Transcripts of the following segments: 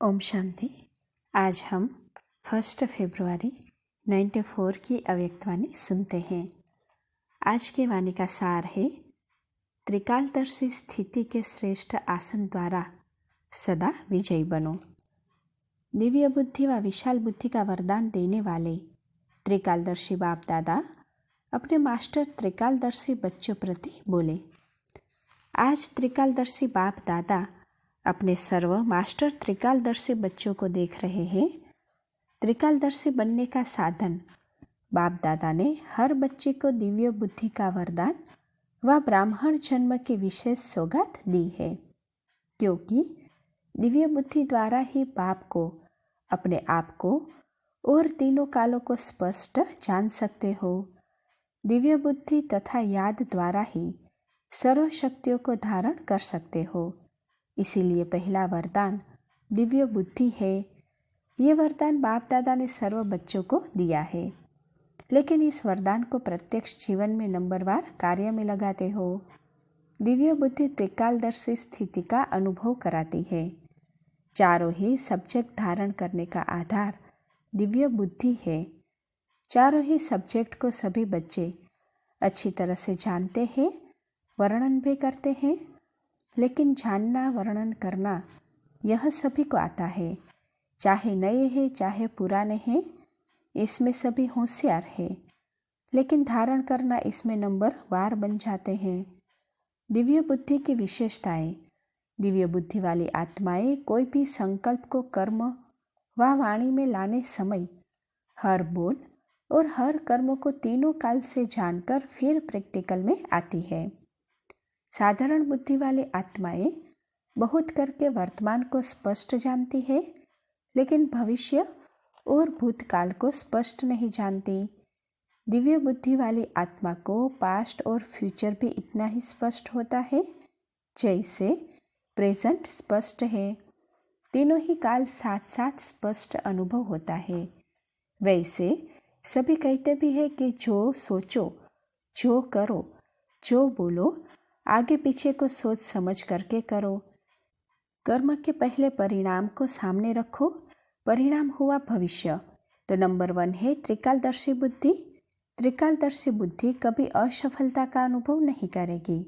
ओम शांति। आज हम 1 फरवरी 94 की अव्यक्तवाणी सुनते हैं। आज के वाणी का सार है, त्रिकालदर्शी स्थिति के श्रेष्ठ आसन द्वारा सदा विजयी बनो। दिव्य बुद्धि व विशाल बुद्धि का वरदान देने वाले त्रिकालदर्शी बाप दादा अपने मास्टर त्रिकालदर्शी बच्चों प्रति बोले। आज त्रिकालदर्शी बाप दादा अपने सर्व मास्टर त्रिकालदर्शी बच्चों को देख रहे हैं। त्रिकालदर्शी बनने का साधन बाप दादा ने हर बच्चे को दिव्य बुद्धि का वरदान व ब्राह्मण जन्म की विशेष सौगात दी है, क्योंकि दिव्य बुद्धि द्वारा ही बाप को, अपने आप को और तीनों कालों को स्पष्ट जान सकते हो। दिव्य बुद्धि तथा याद द्वारा ही सर्व शक्तियों को धारण कर सकते हो। इसीलिए पहला वरदान दिव्य बुद्धि है। ये वरदान बाप दादा ने सर्व बच्चों को दिया है, लेकिन इस वरदान को प्रत्यक्ष जीवन में नंबरवार कार्य में लगाते हो। दिव्य बुद्धि त्रिकालदर्शी स्थिति का अनुभव कराती है। चारों ही सब्जेक्ट धारण करने का आधार दिव्य बुद्धि है। चारों ही सब्जेक्ट को सभी बच्चे अच्छी तरह से जानते हैं, वर्णन भी करते हैं, लेकिन जानना वर्णन करना यह सभी को आता है। चाहे नए हैं चाहे पुराने हैं, इसमें सभी होशियार हैं, लेकिन धारण करना इसमें नंबर वार बन जाते हैं। दिव्य बुद्धि की विशेषताएं। दिव्य बुद्धि वाली आत्माएं कोई भी संकल्प को कर्म व वाणी में लाने समय हर बोल और हर कर्म को तीनों काल से जानकर फिर प्रैक्टिकल में आती है। साधारण बुद्धि वाली आत्माएं बहुत करके वर्तमान को स्पष्ट जानती है, लेकिन भविष्य और भूतकाल को स्पष्ट नहीं जानती। दिव्य बुद्धि वाली आत्मा को पास्ट और फ्यूचर भी इतना ही स्पष्ट होता है जैसे प्रेजेंट स्पष्ट है। तीनों ही काल साथ साथ स्पष्ट अनुभव होता है। वैसे सभी कहते भी है कि जो सोचो, जो करो, जो बोलो, आगे पीछे को सोच समझ करके करो। कर्म के पहले परिणाम को सामने रखो। परिणाम हुआ भविष्य। तो नंबर 1 है त्रिकालदर्शी बुद्धि। त्रिकालदर्शी बुद्धि कभी असफलता का अनुभव नहीं करेगी,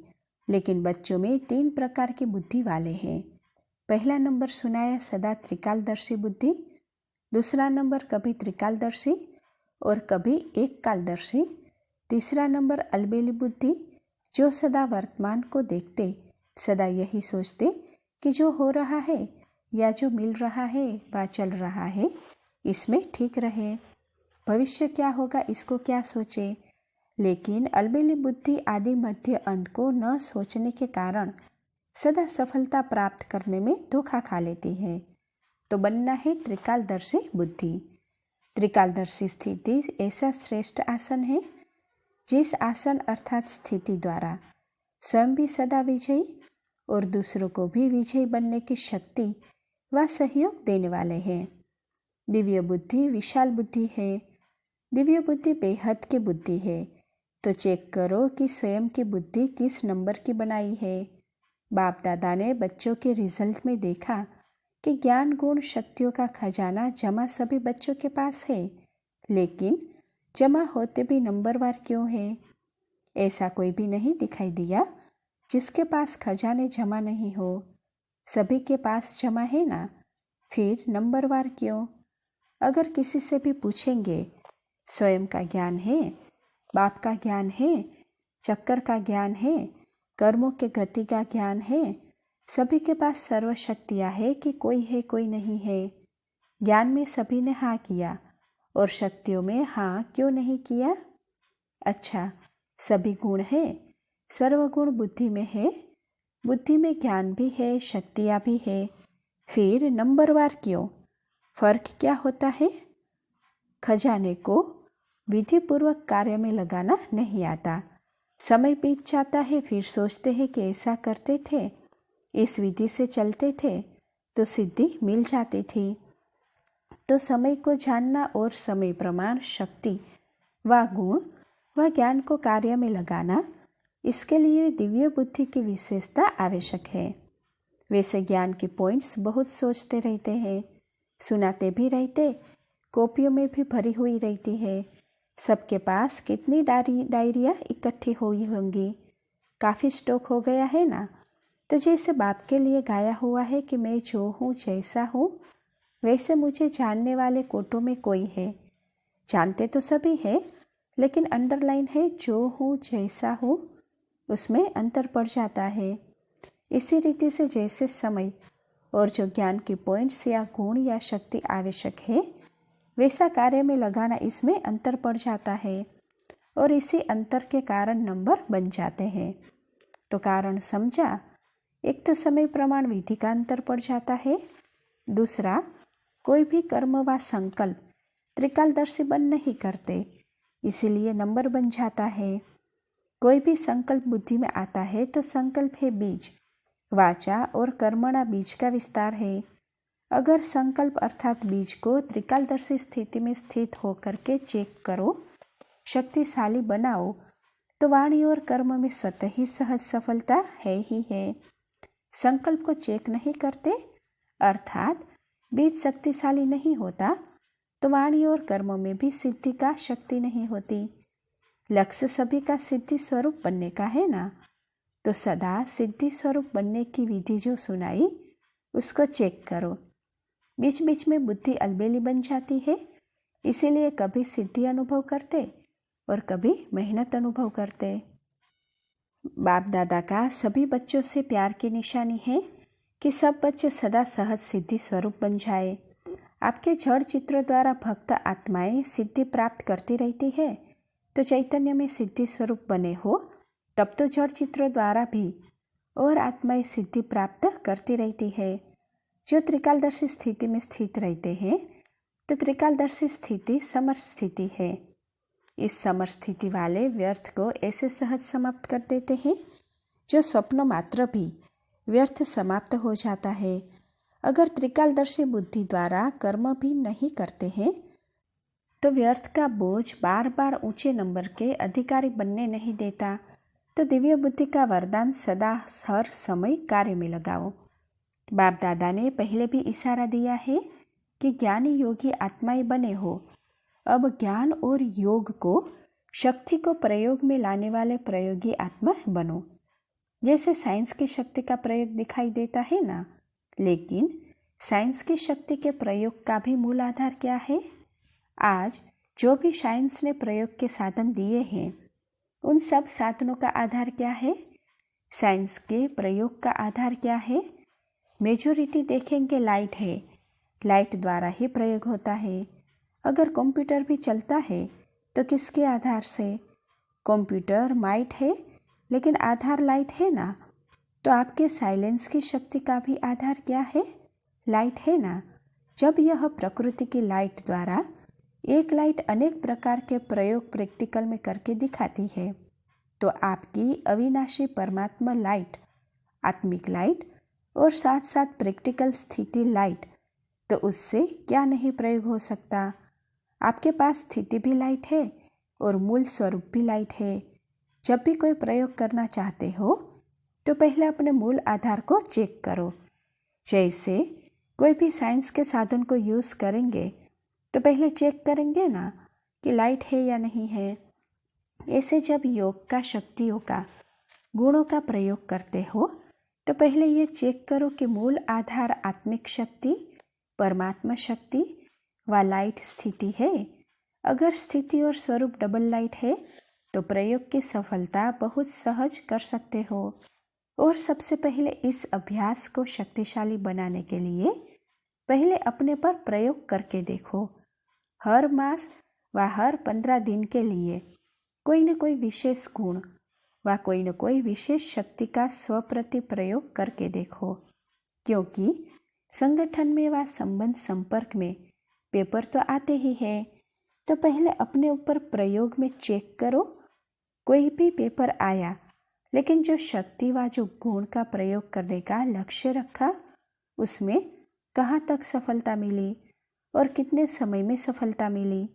लेकिन बच्चों में 3 प्रकार की बुद्धि वाले हैं। पहला नंबर सुनाया सदा त्रिकालदर्शी बुद्धि, दूसरा नंबर कभी त्रिकालदर्शी और कभी एक कालदर्शी, तीसरा नंबर अलबेली बुद्धि, जो सदा वर्तमान को देखते, सदा यही सोचते कि जो हो रहा है या जो मिल रहा है व चल रहा है इसमें ठीक रहे। भविष्य क्या होगा इसको क्या सोचे, लेकिन अलबेली बुद्धि आदि मध्य अंत को न सोचने के कारण सदा सफलता प्राप्त करने में धोखा खा लेती है। तो बनना है त्रिकालदर्शी बुद्धि। त्रिकालदर्शी स्थिति ऐसा श्रेष्ठ आसन है जिस आसन अर्थात स्थिति द्वारा स्वयं भी सदा विजयी और दूसरों को भी विजयी बनने की शक्ति व सहयोग देने वाले हैं। दिव्य बुद्धि विशाल बुद्धि है। दिव्य बुद्धि बेहद की बुद्धि है। तो चेक करो कि स्वयं की बुद्धि किस नंबर की बनाई है। बाप दादा ने बच्चों के रिजल्ट में देखा कि ज्ञान गुण शक्तियों का खजाना जमा सभी बच्चों के पास है, लेकिन जमा होते भी नंबरवार क्यों है? ऐसा कोई भी नहीं दिखाई दिया जिसके पास खजाने जमा नहीं हो। सभी के पास जमा है ना, फिर नंबरवार क्यों? अगर किसी से भी पूछेंगे, स्वयं का ज्ञान है, बाप का ज्ञान है, चक्कर का ज्ञान है, कर्मों के गति का ज्ञान है, सभी के पास सर्व शक्तियाँ है कि कोई है कोई नहीं है? ज्ञान में सभी ने हाँ किया और शक्तियों में हाँ क्यों नहीं किया? अच्छा, सभी गुण है, सर्वगुण बुद्धि में है, बुद्धि में ज्ञान भी है, शक्तियाँ भी है, फिर नंबरवार क्यों? फर्क क्या होता है? खजाने को विधि पूर्वक कार्य में लगाना नहीं आता। समय बीत जाता है, फिर सोचते हैं कि ऐसा करते थे, इस विधि से चलते थे तो सिद्धि मिल जाती थी। तो समय को जानना और समय प्रमाण शक्ति व गुण व ज्ञान को कार्य में लगाना, इसके लिए दिव्य बुद्धि की विशेषता आवश्यक है। वैसे ज्ञान के पॉइंट्स बहुत सोचते रहते हैं, सुनाते भी रहते, कॉपियों में भी भरी हुई रहती है। सबके पास कितनी डायरियाँ इकट्ठी हुई होंगी, काफ़ी स्टॉक हो गया है ना। तो जैसे बाप के लिए गाया हुआ है कि मैं जो हूँ जैसा हूँ, वैसे मुझे जानने वाले कोटों में कोई है। जानते तो सभी है, लेकिन अंडरलाइन है जो हूँ जैसा हूँ, उसमें अंतर पड़ जाता है। इसी रीति से जैसे समय और जो ज्ञान की पॉइंट्स या गुण या शक्ति आवश्यक है, वैसा कार्य में लगाना, इसमें अंतर पड़ जाता है और इसी अंतर के कारण नंबर बन जाते हैं। तो कारण समझा। एक तो समय प्रमाण विधि का अंतर पड़ जाता है, दूसरा कोई भी कर्म व संकल्प त्रिकालदर्शी बन नहीं करते, इसीलिए नंबर बन जाता है। कोई भी संकल्प बुद्धि में आता है तो संकल्प है बीज, वाचा और कर्मणा बीज का विस्तार है। अगर संकल्प अर्थात बीज को त्रिकालदर्शी स्थिति में स्थित होकर के चेक करो, शक्तिशाली बनाओ, तो वाणी और कर्म में स्वतः ही सहज सफलता है ही है। संकल्प को चेक नहीं करते, अर्थात बीज शक्तिशाली नहीं होता, तो वाणी और कर्म में भी सिद्धि का शक्ति नहीं होती। लक्ष्य सभी का सिद्धि स्वरूप बनने का है ना, तो सदा सिद्धि स्वरूप बनने की विधि जो सुनाई, उसको चेक करो। बीच बीच में बुद्धि अलबेली बन जाती है, इसीलिए कभी सिद्धि अनुभव करते और कभी मेहनत अनुभव करते। बाप दादा का सभी बच्चों से प्यार की निशानी है कि सब बच्चे सदा सहज सिद्धि स्वरूप बन जाए। आपके जड़ चित्रों द्वारा भक्त आत्माएं सिद्धि प्राप्त करती रहती है, तो चैतन्य में सिद्धि स्वरूप बने हो, तब तो जड़ चित्रों द्वारा भी और आत्माएं सिद्धि प्राप्त करती रहती है। जो त्रिकालदर्शी स्थिति में स्थित रहते हैं, तो त्रिकालदर्शी स्थिति समर स्थिति है। इस समर स्थिति वाले व्यर्थ को ऐसे सहज समाप्त कर देते हैं, जो स्वप्न मात्र भी व्यर्थ समाप्त हो जाता है। अगर त्रिकालदर्शी बुद्धि द्वारा कर्म भी नहीं करते हैं, तो व्यर्थ का बोझ बार बार ऊंचे नंबर के अधिकारी बनने नहीं देता। तो दिव्य बुद्धि का वरदान सदा हर समय कार्य में लगाओ। बाप दादा ने पहले भी इशारा दिया है कि ज्ञानी योगी आत्माएं बने हो। अब ज्ञान और योग को, शक्ति को प्रयोग में लाने वाले प्रयोगी आत्मा बनो। जैसे साइंस की शक्ति का प्रयोग दिखाई देता है ना, लेकिन साइंस की शक्ति के प्रयोग का भी मूल आधार क्या है? आज जो भी साइंस ने प्रयोग के साधन दिए हैं, उन सब साधनों का आधार क्या है? साइंस के प्रयोग का आधार क्या है? मेजॉरिटी देखेंगे लाइट है, लाइट द्वारा ही प्रयोग होता है। अगर कंप्यूटर भी चलता है तो किसके आधार से? कंप्यूटर माइट है, लेकिन आधार लाइट है ना। तो आपके साइलेंस की शक्ति का भी आधार क्या है? लाइट है ना। जब यह प्रकृति की लाइट द्वारा एक लाइट अनेक प्रकार के प्रयोग प्रैक्टिकल में करके दिखाती है, तो आपकी अविनाशी परमात्मा लाइट, आत्मिक लाइट और साथ साथ प्रैक्टिकल स्थिति लाइट, तो उससे क्या नहीं प्रयोग हो सकता। आपके पास स्थिति भी लाइट है और मूल स्वरूप भी लाइट है। जब भी कोई प्रयोग करना चाहते हो, तो पहले अपने मूल आधार को चेक करो। जैसे कोई भी साइंस के साधन को यूज़ करेंगे, तो पहले चेक करेंगे ना कि लाइट है या नहीं है। ऐसे जब योग का, शक्तियों का, गुणों का प्रयोग करते हो, तो पहले ये चेक करो कि मूल आधार आत्मिक शक्ति, परमात्मा शक्ति व लाइट स्थिति है। अगर स्थिति और स्वरूप डबल लाइट है, तो प्रयोग की सफलता बहुत सहज कर सकते हो। और सबसे पहले इस अभ्यास को शक्तिशाली बनाने के लिए पहले अपने पर प्रयोग करके देखो। हर मास व हर 15 दिन के लिए कोई न कोई विशेष गुण व कोई न कोई विशेष शक्ति का स्वप्रति प्रयोग करके देखो। क्योंकि संगठन में व संबंध संपर्क में पेपर तो आते ही है, तो पहले अपने ऊपर प्रयोग में चेक करो। कोई भी पेपर आया, लेकिन जो शक्ति व जो गुण का प्रयोग करने का लक्ष्य रखा, उसमें कहाँ तक सफलता मिली और कितने समय में सफलता मिली।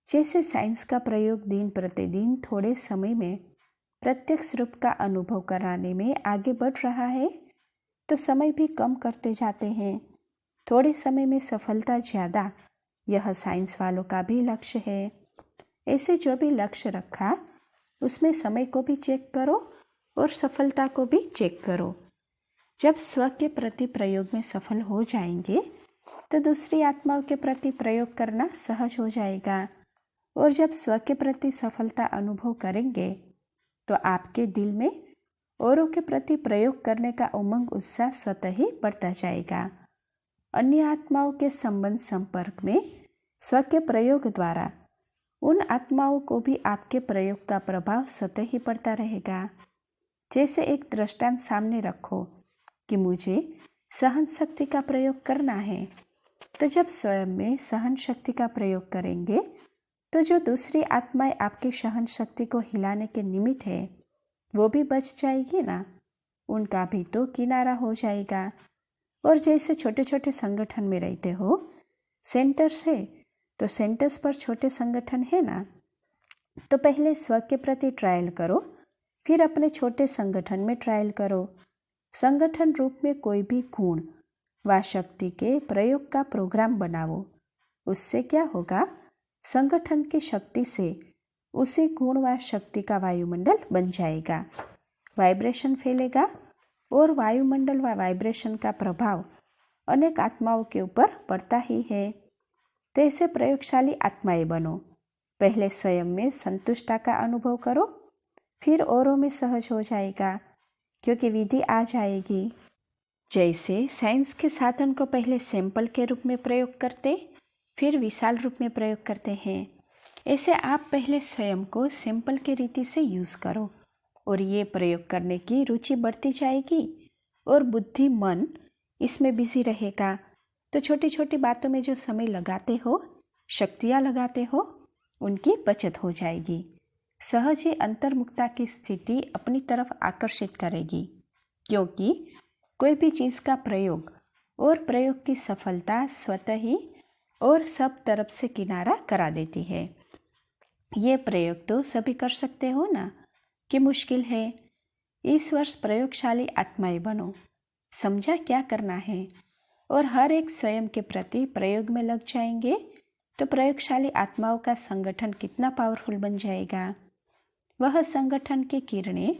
जैसे साइंस का प्रयोग दिन प्रतिदिन थोड़े समय में प्रत्यक्ष रूप का अनुभव कराने में आगे बढ़ रहा है, तो समय भी कम करते जाते हैं। थोड़े समय में सफलता ज़्यादा, यह साइंस वालों का भी लक्ष्य है। ऐसे जो भी लक्ष्य रखा उसमें समय को भी चेक करो और सफलता को भी चेक करो। जब स्व के प्रति प्रयोग में सफल हो जाएंगे तो दूसरी आत्माओं के प्रति प्रयोग करना सहज हो जाएगा। और जब स्व के प्रति सफलता अनुभव करेंगे तो आपके दिल में औरों के प्रति प्रयोग करने का उमंग उत्साह स्वतः ही बढ़ता जाएगा। अन्य आत्माओं के संबंध संपर्क में स्व के प्रयोग द्वारा उन आत्माओं को भी आपके प्रयोग का प्रभाव स्वतः ही पड़ता रहेगा। जैसे एक दृष्टांत सामने रखो कि मुझे सहन शक्ति का प्रयोग करना है, तो जब स्वयं में सहन शक्ति का प्रयोग करेंगे तो जो दूसरी आत्माएं आपकी सहन शक्ति को हिलाने के निमित्त है वो भी बच जाएगी ना, उनका भी तो किनारा हो जाएगा। और जैसे छोटे छोटे संगठन में रहते हो, सेंटर्स है तो सेंटर्स पर छोटे संगठन है ना, तो पहले स्व के प्रति ट्रायल करो, फिर अपने छोटे संगठन में ट्रायल करो। संगठन रूप में कोई भी गुण व शक्ति के प्रयोग का प्रोग्राम बनाओ। उससे क्या होगा, संगठन की शक्ति से उसी गुण व शक्ति का वायुमंडल बन जाएगा, वाइब्रेशन फैलेगा और वायुमंडल व वाइब्रेशन का प्रभाव अनेक आत्माओं के ऊपर पड़ता ही है। तो ऐसे प्रयोगशाली आत्माएं बनो। पहले स्वयं में संतुष्टता का अनुभव करो, फिर औरों में सहज हो जाएगा, क्योंकि विधि आ जाएगी। जैसे साइंस के साधन को पहले सैंपल के रूप में प्रयोग करते, फिर विशाल रूप में प्रयोग करते हैं, ऐसे आप पहले स्वयं को सैंपल के रीति से यूज़ करो और ये प्रयोग करने की रुचि बढ़ती जाएगी और बुद्धि मन इसमें बिजी रहेगा। तो छोटी छोटी बातों में जो समय लगाते हो, शक्तियाँ लगाते हो, उनकी बचत हो जाएगी। सहज ही अंतर्मुखता की स्थिति अपनी तरफ आकर्षित करेगी, क्योंकि कोई भी चीज़ का प्रयोग और प्रयोग की सफलता स्वतः ही और सब तरफ से किनारा करा देती है। ये प्रयोग तो सभी कर सकते हो ना, कि मुश्किल है। इस वर्ष प्रयोगशाली आत्माएं बनो, समझा क्या करना है और हर एक स्वयं के प्रति प्रयोग में लग जाएंगे तो प्रयोगशाली आत्माओं का संगठन कितना पावरफुल बन जाएगा। वह संगठन की किरणें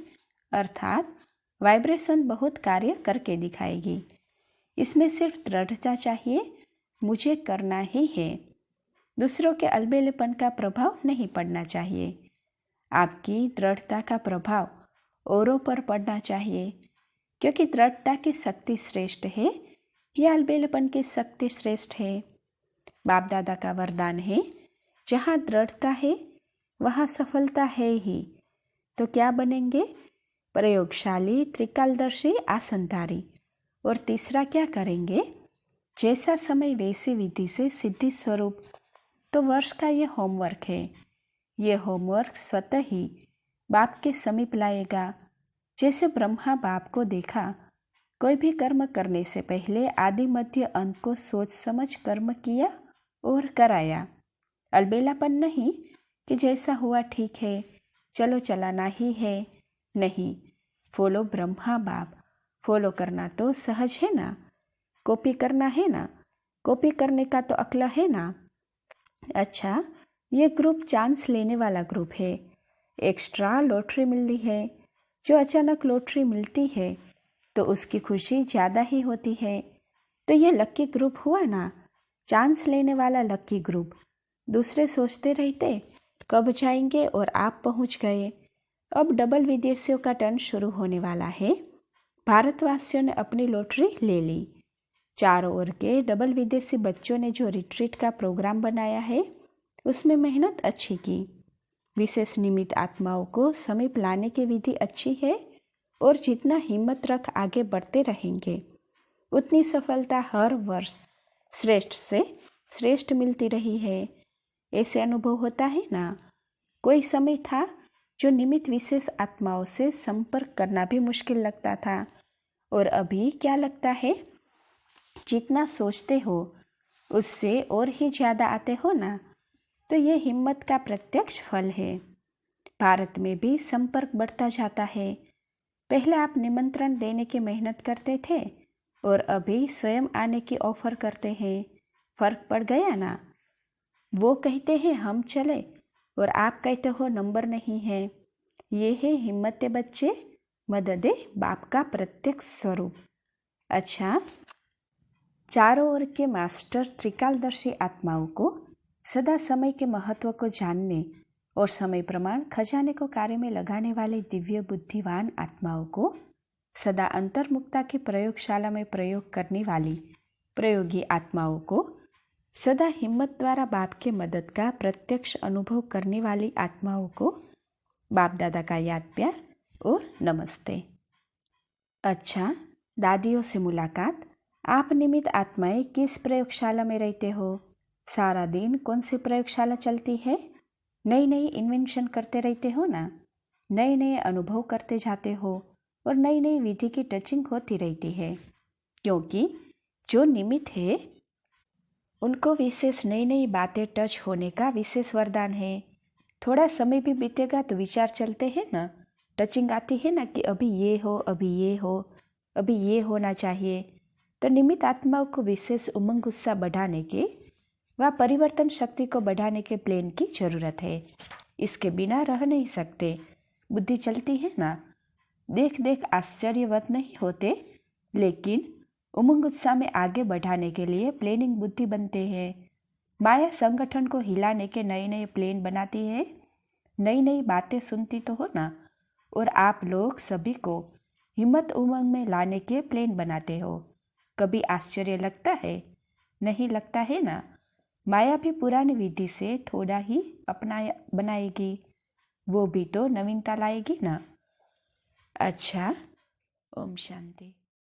अर्थात वाइब्रेशन बहुत कार्य करके दिखाएगी। इसमें सिर्फ दृढ़ता चाहिए, मुझे करना ही है। दूसरों के अलबेलेपन का प्रभाव नहीं पड़ना चाहिए। आपकी दृढ़ता का प्रभाव औरों पर पड़ना चाहिए, क्योंकि दृढ़ता की शक्ति श्रेष्ठ है या अलबेलेपन की शक्ति श्रेष्ठ है। बाप दादा का वरदान है, जहाँ दृढ़ता है वहाँ सफलता है ही। तो क्या बनेंगे, प्रयोगशाली, त्रिकालदर्शी, आसनधारी। और तीसरा क्या करेंगे, जैसा समय वैसी विधि से सिद्धि स्वरूप। तो वर्ष का ये होमवर्क है। ये होमवर्क स्वतः ही बाप के समीप लाएगा। जैसे ब्रह्मा बाप को देखा, कोई भी कर्म करने से पहले आदि मध्य अंत को सोच समझ कर्म किया और कराया। अलबेलापन नहीं कि जैसा हुआ ठीक है, चलो चलाना ही है, नहीं। फॉलो ब्रह्मा बाप। फॉलो करना तो सहज है ना, कॉपी करना है ना, कॉपी करने का तो अक्ल है ना। अच्छा, ये ग्रुप चांस लेने वाला ग्रुप है। एक्स्ट्रा लॉटरी मिली है। जो अचानक लॉटरी मिलती है तो उसकी खुशी ज़्यादा ही होती है। तो ये लक्की ग्रुप हुआ ना, चांस लेने वाला लक्की ग्रुप। दूसरे सोचते रहते कब जाएंगे और आप पहुंच गए। अब डबल विदेशियों का टर्न शुरू होने वाला है। भारतवासियों ने अपनी लॉटरी ले ली। चारों ओर के डबल विदेशी बच्चों ने जो रिट्रीट का प्रोग्राम बनाया है उसमें मेहनत अच्छी की। विशेष निमित्त आत्माओं को समीप लाने की विधि अच्छी है और जितना हिम्मत रख आगे बढ़ते रहेंगे उतनी सफलता हर वर्ष श्रेष्ठ से श्रेष्ठ मिलती रही है। ऐसे अनुभव होता है ना। कोई समय था जो निमित्त विशेष आत्माओं से संपर्क करना भी मुश्किल लगता था, और अभी क्या लगता है, जितना सोचते हो उससे और ही ज़्यादा आते हो ना। तो ये हिम्मत का प्रत्यक्ष फल है। भारत में भी संपर्क बढ़ता जाता है। पहले आप निमंत्रण देने की मेहनत करते थे और अभी स्वयं आने की ऑफ़र करते हैं। फ़र्क पड़ गया ना? वो कहते हैं हम चले और आप कहते हो नंबर नहीं है। ये है हिम्मत बच्चे, मददे बाप का प्रत्यक्ष स्वरूप। अच्छा, चारों ओर के मास्टर त्रिकालदर्शी आत्माओं को सदा समय के महत्व को जानने और समय प्रमाण खजाने को कार्य में लगाने वाले दिव्य बुद्धिवान आत्माओं को सदा अंतर्मुक्ता की प्रयोगशाला में प्रयोग करने वाली प्रयोगी आत्माओं को सदा हिम्मत द्वारा बाप के मदद का प्रत्यक्ष अनुभव करने वाली आत्माओं को बाप दादा का याद प्यार और नमस्ते। अच्छा, दादियों से मुलाकात। आप निमित्त आत्माएं किस प्रयोगशाला में रहते हो? सारा दिन कौन सी प्रयोगशाला चलती है? नई नई इन्वेंशन करते रहते हो ना? नए नए अनुभव करते जाते हो और नई नई विधि की टचिंग होती रहती है, क्योंकि जो निमित्त है उनको विशेष नई नई बातें टच होने का विशेष वरदान है। थोड़ा समय भी बीतेगा तो विचार चलते हैं ना, टचिंग आती है ना कि अभी ये हो, अभी ये हो, अभी ये होना चाहिए। तो निमित्त आत्माओं को विशेष उमंग उत्साह बढ़ाने के व परिवर्तन शक्ति को बढ़ाने के प्लेन की जरूरत है। इसके बिना रह नहीं सकते। बुद्धि चलती है ना, देख देख आश्चर्यवत नहीं होते, लेकिन उमंग उत्साह में आगे बढ़ाने के लिए प्लेनिंग बुद्धि बनते हैं। माया संगठन को हिलाने के नए नए प्लेन बनाती है। नई नई बातें सुनती तो हो ना, और आप लोग सभी को हिम्मत उमंग में लाने के प्लेन बनाते हो। कभी आश्चर्य लगता है? नहीं लगता है ना? माया भी पुरानी विधि से थोड़ा ही बनाएगी, वो भी तो नवीनता लाएगी ना। अच्छा, ओम शांति।